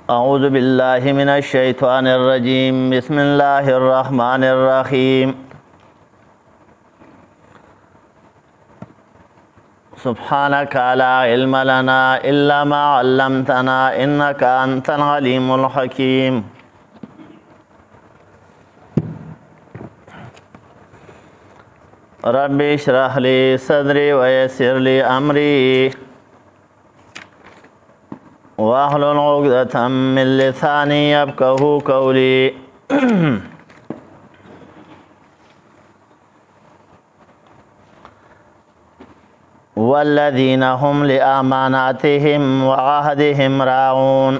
أعوذ بالله من الشيطان الرجيم بسم الله الرحمن الرحيم سبحانك لا علم لنا إلا ما علمتنا إنك أنت العليم الحكيم رب اشرح لي صدري ويسر لي أمري واحلل عقدة من لساني يفقهوا قولي والذين هم لأماناتهم وعهدهم راعون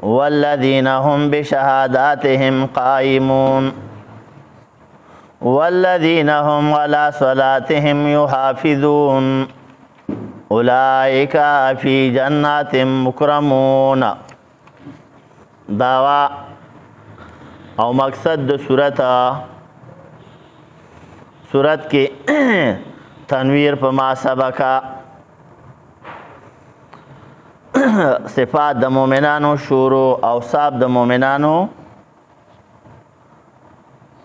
والذين هم بشهاداتهم قائمون والذين هم على صلاتهم يحافظون اولئک فی جنات مکرمون. دعوا او مقصد د صورت کې تنویر په ما سبقا صفات د مؤمنانو شروع اوصاف د مؤمنانو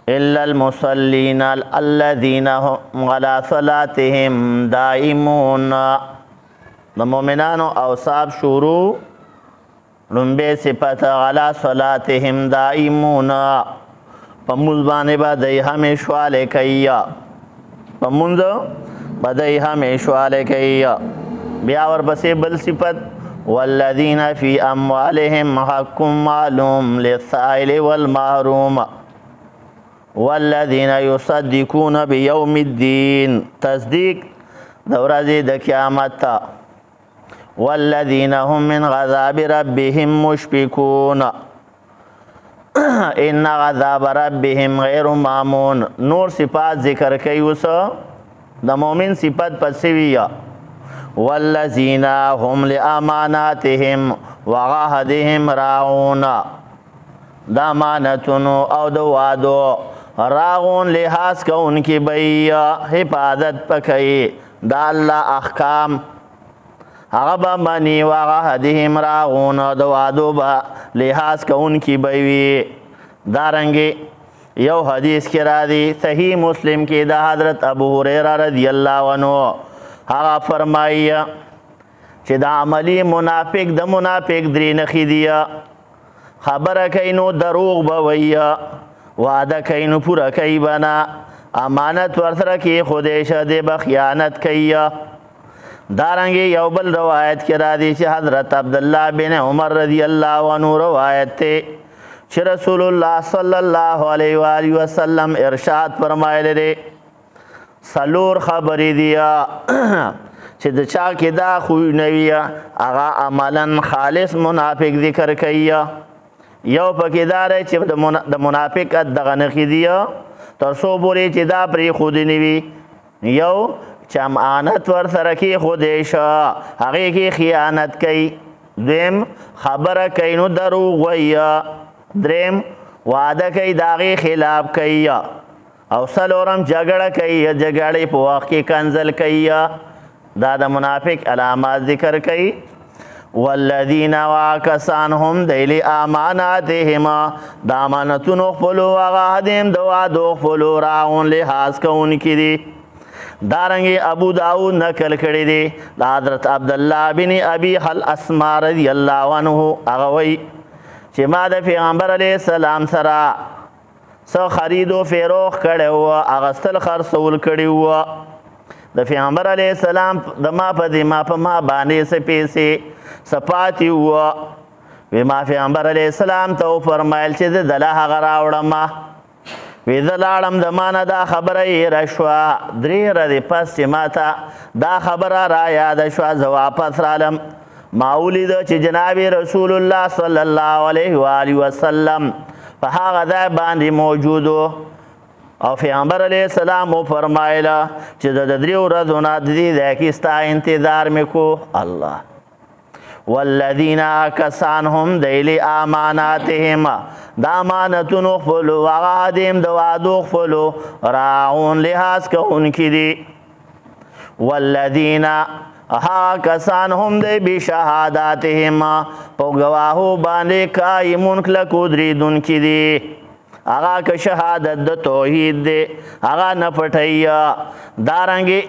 إلا المصلين الذين هم على صلاتهم دائمون. د مؤمنانو اوصاف شروع لنبه صفت على صلاتهم دائمون په مونځ باندې به دی همیشوالی کوي په مونځ به دی همیشوالی کوي. بیا ورپسې بل صفت والذین فی اموالهم حق معلوم للسائل والمحروم والذین یصدقون بیوم الدین تصدیق د ورځې د قیامت ته. والذین هم من عذاب ربهم مشفقون ان عذاب ربهم غیر مامون. نور صفات ذکر کوي اوس د مؤمن صفت پسې ویه والذین هم لاماناتهم وعهدهم راعون. د امانتونو او د وعدو راغون لحاظ کوونکي به حفاظت پکوي د الله احکام هغه به مني وعهدهم راغون د وعدو به لحاظ کوونکي به وي. دارنګې یو حدیث کې راځي صحیح مسلم کې د حضرت ابو هریره رضی الله عنه هغه فرمایي چې د عملي منافق د منافق درې نښې دي. خبره کوي نو دروغ به وایي وعده کوي نو پوره کوي به نه امانت ورسره کې خودی شه دی به خیانت کوي. دارنګې یو بل روایت کې راځي چې حضرت عبدالله بن عمر رضی الله عنه روایت دی چې رسول الله صلی الله علیه و آله وسلم ارشاد فرمایلی دی څلور خبرې دي چې د چا کې دا خویونه وي هغه عملا خالص منافق ذکر کوي. یو پکې دا دی چې د منافق دغه نښې دي تر څو پورې چې دا پرېښودې نه وي. یو چې امانت ورسره کېښودی شه هغې کې خیانت کوي. دویم خبره کوي نو دروغ وایي. دریم وعده کوي د هغې خلاف کوي. او څلورم جګړه کوي جګړې په وخت کې کنځل کوي. دا د منافق علامات ذکر کوي. والذین واکسان هم دی لاماناتهم د امانتونو خپلو وعهدهم د وعدو خپلو راغون لحاظ کوونکي دي. دارنګې ابو داود نقل کړی دی د حضرت عبدالله بن ابي الاسما رضی الله عنه هغه وایي چې ما د پیغمبر علیه السلام سره څه خرید و فروخت کړی و اغوستل خرڅول کړي و. د پیغمبر علیه السلام د ما په باندې څه پیسې څه پاتې وه. وی ما پیغمبر علیه السلام ته وفرمیل چې زه دله هغه راوړم. وی زه لاړم د ما نه دا خبره هېره شوه. درې ورځې پس چې ما ته دا خبره را یاده شوه زه واپس رالم ما ولیده چې جناب رسول الله صلی الله علیه و آله وسلم په هغه ځای باندې موجود و او پیغمبر علیه السلام وفرمایله چې د درې ورځو نه د دې ځای کې ستا انتظار مې کو. الله والذین کسان هم دی لاماناتهم د امانتونو خپلو وعهدهم د وعدو خپلو راعون لحاظ کوونکي دي. والذین ها کسان هم دی بشهاداتهم په گواهو باندې قایمون کلک ودرېدونکي دي هغه که شهادت د توحید دی هغه نه پټوي دارنګې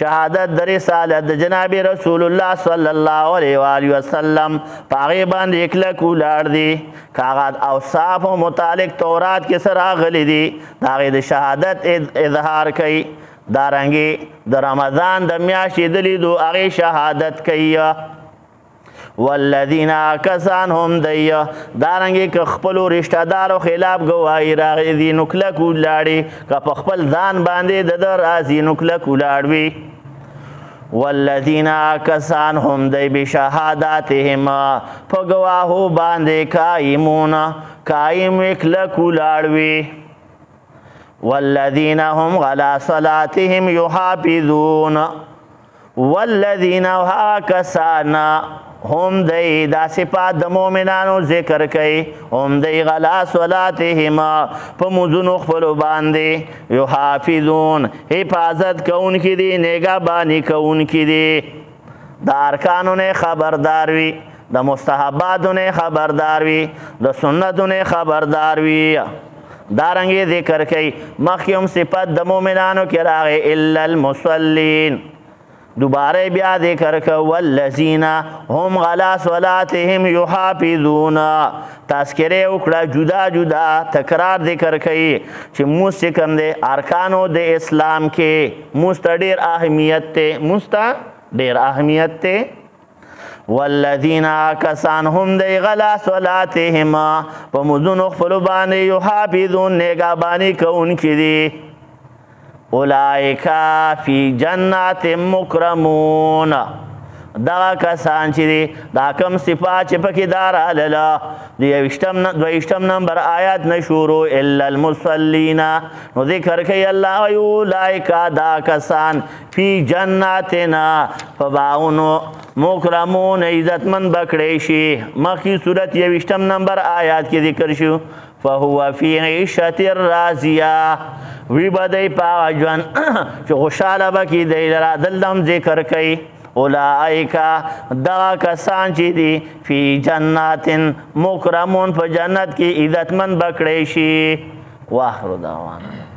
شهادت د رسالت د جناب رسول الله صلی الله علیه و آله وسلم په هغې باندې کلک ولاړ دي که هغه اوصافو متعلق تورات کې څه راغلي دي د هغې د شهادت اظهار کوي دارنګې د رمضان د میاشتې د لیدو هغې شهادت کوي والذین کسان هم دی دارنګې که خپلو رشته دارو خلاف ګواهي راغلی دي نو کلک ولاړې که په خپل ځان باندې د ده راځي نو کلک ولاړ وي والذین کسان هم دی بشهاداتهم په ګواهو باندې قایمون قایم وي کلک ولاړ وي والذین هم علی صلاتهم یحافظون والذین کسان هم دی دا صفات د مؤمنانو ذکر کوي هم دی غلا صلاتهم په مونځونو خپلو باندې یحافظون حفاظت کوونکي دي نگهباني کوونکي دي د ارکانو نه خبردار وي د مستحباتو نه خبردار وي د سنتو نه خبردار وي دارنګې ذکر کوي مخکې هم صفت د مؤمنانو کې راغی الا المصلین دوباره بیا ذکر کو والذین هم علی صلاتهم یحافظون تذکره وکړه جدا جدا تکرار ذکر کوي چې مونځ چې کوم دی ارکانو د اسلام کې مونځ ته ډېر اهمیت دی مونځ ته ډېر اهمیت دی والذین کسان هم دی غلا صلاتهم په مونځونو خپلو باندې یحافظون نگهباني کوونکي دي اولئک فی جنات مکرمون دغه کسان چې دي دا کوم صفات چې پکې دا راغله د 22 نمبر آیات نه شروع الا المصلین نو ذکر کوي الله وایي اولئک دا کسان فی جناتنا په باغونو مکرمون عزتمند به کړی شي مخکې صورت 22 نمبر آیات کې ذکر شو فهو فی عیشة راضیه وی به دی په هغه ژوند چې خوشحاله به کي دی لره دلته هم ذکر کوي اولئک دغه کسان چې دي فی جنات مکرمون په جنت کې عزتمند به کړی شي واخر دعوانا